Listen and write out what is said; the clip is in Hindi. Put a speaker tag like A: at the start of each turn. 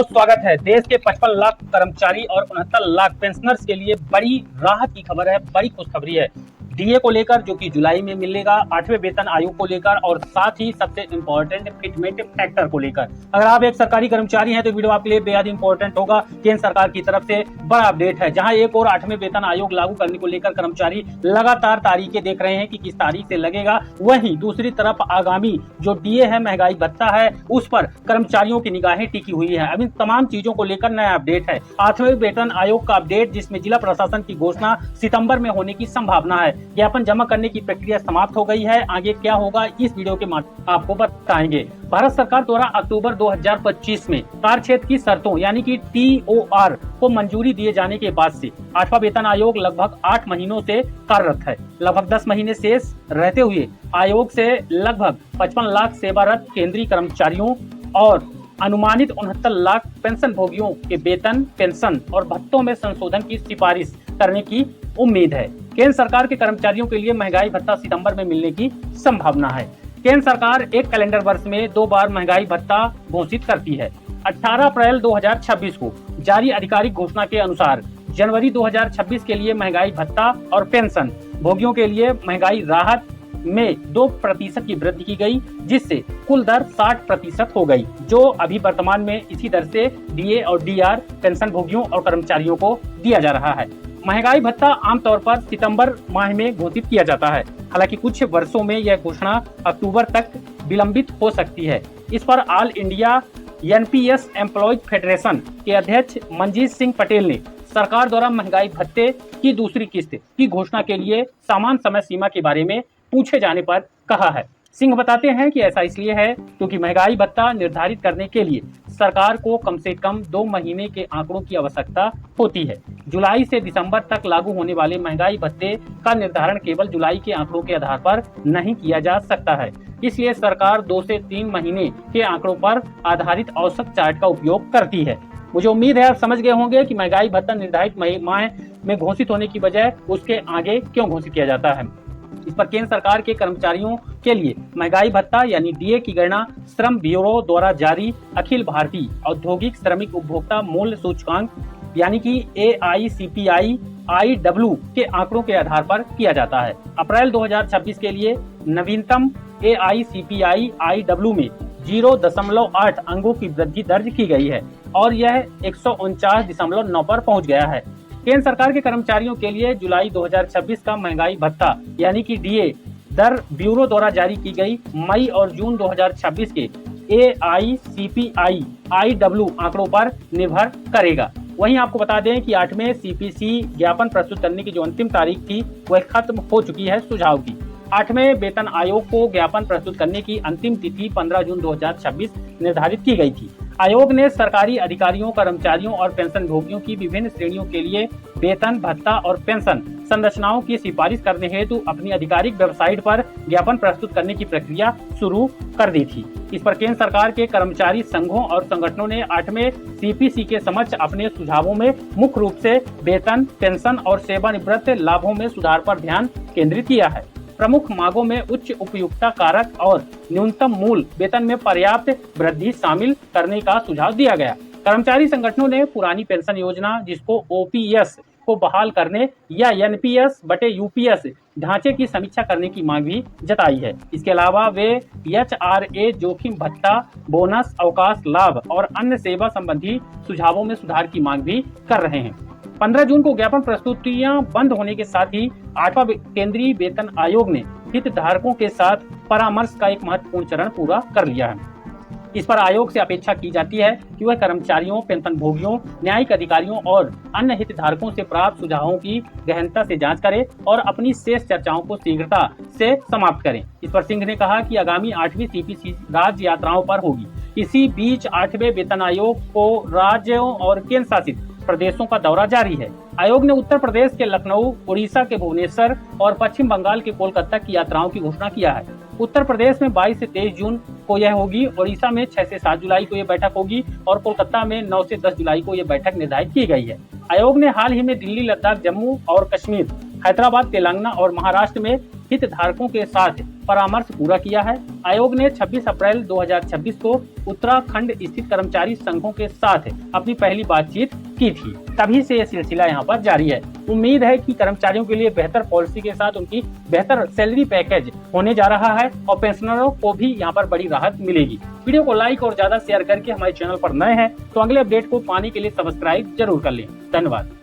A: बहुत स्वागत है। देश के 55 लाख कर्मचारी और 69 लाख पेंशनर्स के लिए बड़ी राहत की खबर है, बड़ी खुशखबरी है। डीए को लेकर जो कि जुलाई में मिलेगा, 8वें वेतन आयोग को लेकर और साथ ही सबसे इम्पोर्टेंट फिटमेंट फैक्टर को लेकर। अगर आप एक सरकारी कर्मचारी हैं तो वीडियो आपके लिए बेहद इंपॉर्टेंट होगा। केंद्र सरकार की तरफ से बड़ा अपडेट है, जहां एक और 8वें वेतन आयोग लागू करने को लेकर कर्मचारी लगातार तारीखें देख रहे हैं कि किस तारीख से लगेगा। वहीं दूसरी तरफ आगामी जो डीए है, महंगाई भत्ता है, उस पर कर्मचारियों की निगाहें टिकी हुई है। अब इन तमाम चीजों को लेकर नया अपडेट है। 8वें वेतन आयोग का अपडेट, जिसमें जिला प्रशासन की घोषणा सितंबर में होने की संभावना है। ज्ञापन जमा करने की प्रक्रिया समाप्त हो गई है। आगे क्या होगा इस वीडियो के माध्यम आपको बताएंगे। भारत सरकार द्वारा अक्टूबर 2025 में कार्य क्षेत्र की शर्तों यानी कि TOR को मंजूरी दिए जाने के बाद से 8वां वेतन आयोग लगभग 8 महीनों से कार्यरत है। लगभग 10 महीने शेष रहते हुए आयोग से लगभग 55 लाख सेवारत केंद्रीय कर्मचारियों और अनुमानित 69 लाख पेंशन भोगियों के वेतन, पेंशन और भत्तों में संशोधन की सिफारिश करने की उम्मीद है। केंद्र सरकार के कर्मचारियों के लिए महंगाई भत्ता सितंबर में मिलने की संभावना है। केंद्र सरकार एक कैलेंडर वर्ष में 2 बार महंगाई भत्ता घोषित करती है। 18 अप्रैल 2026 को जारी आधिकारिक घोषणा के अनुसार जनवरी 2026 के लिए महंगाई भत्ता और पेंशन भोगियों के लिए महंगाई राहत में 2% की वृद्धि की गई, जिससे कुल दर 60% हो गई, जो अभी वर्तमान में इसी दर से डीए और डीआर पेंशन भोगियों और कर्मचारियों को दिया जा रहा है। महंगाई भत्ता आमतौर पर सितंबर माह में घोषित किया जाता है। हालांकि कुछ वर्षों में यह घोषणा अक्टूबर तक विलंबित हो सकती है। इस पर all India NPS employees federation के अध्यक्ष मनजीत सिंह पटेल ने सरकार द्वारा महंगाई भत्ते की दूसरी किस्त की घोषणा के लिए समान समय सीमा के बारे में पूछे जाने पर कहा है। सिंह बताते हैं कि ऐसा इसलिए है क्योंकि महंगाई भत्ता निर्धारित करने के लिए सरकार को कम से कम 2 महीने के आंकड़ों की आवश्यकता होती है। जुलाई से दिसंबर तक लागू होने वाले महंगाई भत्ते का निर्धारण केवल जुलाई के आंकड़ों के आधार पर नहीं किया जा सकता है। इसलिए सरकार 2 से 3 महीने के आंकड़ों पर आधारित औसत चार्ट का उपयोग करती है। मुझे उम्मीद है आप समझ गए होंगे कि महंगाई भत्ता निर्धारित माह में घोषित होने की बजाय उसके आगे क्यों घोषित किया जाता है। इस पर केंद्र सरकार के कर्मचारियों के लिए महंगाई भत्ता यानी डीए की गणना श्रम ब्यूरो द्वारा जारी अखिल भारतीय औद्योगिक श्रमिक उपभोक्ता मूल्य सूचकांक यानी कि AICPI IW के आंकड़ों के आधार पर किया जाता है। अप्रैल 2026 के लिए नवीनतम AICPI IW में 0.8 अंकों की वृद्धि दर्ज की गई है और यह 149.9 पर पहुंच गया है। केंद्र सरकार के कर्मचारियों के लिए जुलाई 2026 का महंगाई भत्ता यानी कि डीए दर ब्यूरो द्वारा जारी की गई मई और जून 2026 के AICPI IW आंकड़ों पर निर्भर करेगा। वहीं आपको बता दें कि 8वें CPC ज्ञापन प्रस्तुत करने की जो अंतिम तारीख थी वह खत्म हो चुकी है सुझाव की। 8वें वेतन आयोग को ज्ञापन प्रस्तुत करने की अंतिम तिथि 15 जून 2026 निर्धारित की गई थी। आयोग ने सरकारी अधिकारियों, कर्मचारियों और पेंशन भोगियों की विभिन्न श्रेणियों के लिए वेतन, भत्ता और पेंशन संरचनाओं की सिफारिश करने हेतु अपनी आधिकारिक वेबसाइट पर ज्ञापन प्रस्तुत करने की प्रक्रिया शुरू कर दी थी। इस पर केंद्र सरकार के कर्मचारी संघों और संगठनों ने 8वें CPC के समक्ष अपने सुझावों में मुख्य रूप से वेतन, पेंशन और सेवानिवृत्त लाभों में सुधार पर ध्यान केंद्रित किया है। प्रमुख मांगों में उच्च उपयुक्तता कारक और न्यूनतम मूल वेतन में पर्याप्त वृद्धि शामिल करने का सुझाव दिया गया। कर्मचारी संगठनों ने पुरानी पेंशन योजना जिसको OPS को बहाल करने या NPS बटे UPS ढांचे की समीक्षा करने की मांग भी जताई है। इसके अलावा वे HRA जोखिम भत्ता, बोनस, अवकाश लाभ और अन्य सेवा संबंधी सुझावों में सुधार की मांग भी कर रहे हैं। 15 जून को ज्ञापन प्रस्तुतियां बंद होने के साथ ही 8वां केंद्रीय वेतन आयोग ने हितधारकों के साथ परामर्श का एक महत्वपूर्ण चरण पूरा कर लिया है। इस पर आयोग से अपेक्षा की जाती है कि वह कर्मचारियों, पेंशन भोगियों, न्यायिक अधिकारियों और अन्य हितधारकों से प्राप्त सुझावों की गहनता से जांच करे और अपनी शेष चर्चाओं को शीघ्रता से समाप्त करें। इस पर सिंह ने कहा कि आगामी 8वीं CPC राज्य यात्राओं पर होगी। इसी बीच 8वें वेतन आयोग को राज्यों और केंद्र शासित प्रदेशों का दौरा जारी है। आयोग ने उत्तर प्रदेश के लखनऊ, उड़ीसा के भुवनेश्वर और पश्चिम बंगाल के कोलकाता की यात्राओं की घोषणा किया है। उत्तर प्रदेश में 22 से 23 जून को यह होगी, उड़ीसा में 6 से 7 जुलाई को यह बैठक होगी और कोलकाता में 9 से 10 जुलाई को यह बैठक निर्धारित की गई है। आयोग ने हाल ही में दिल्ली, लद्दाख, जम्मू और कश्मीर, हैदराबाद, तेलंगाना और महाराष्ट्र में हितधारकों के साथ परामर्श पूरा किया है। आयोग ने 26 अप्रैल 2026 को उत्तराखंड स्थित कर्मचारी संघों के साथ अपनी पहली बातचीत की थी। तभी से ये सिलसिला यहाँ पर जारी है। उम्मीद है कि कर्मचारियों के लिए बेहतर पॉलिसी के साथ उनकी बेहतर सैलरी पैकेज होने जा रहा है और पेंशनरों को भी यहाँ पर बड़ी राहत मिलेगी। वीडियो को लाइक और ज्यादा शेयर करके हमारे चैनल पर नए हैं तो अगले अपडेट को पाने के लिए सब्सक्राइब जरूर कर लें। धन्यवाद।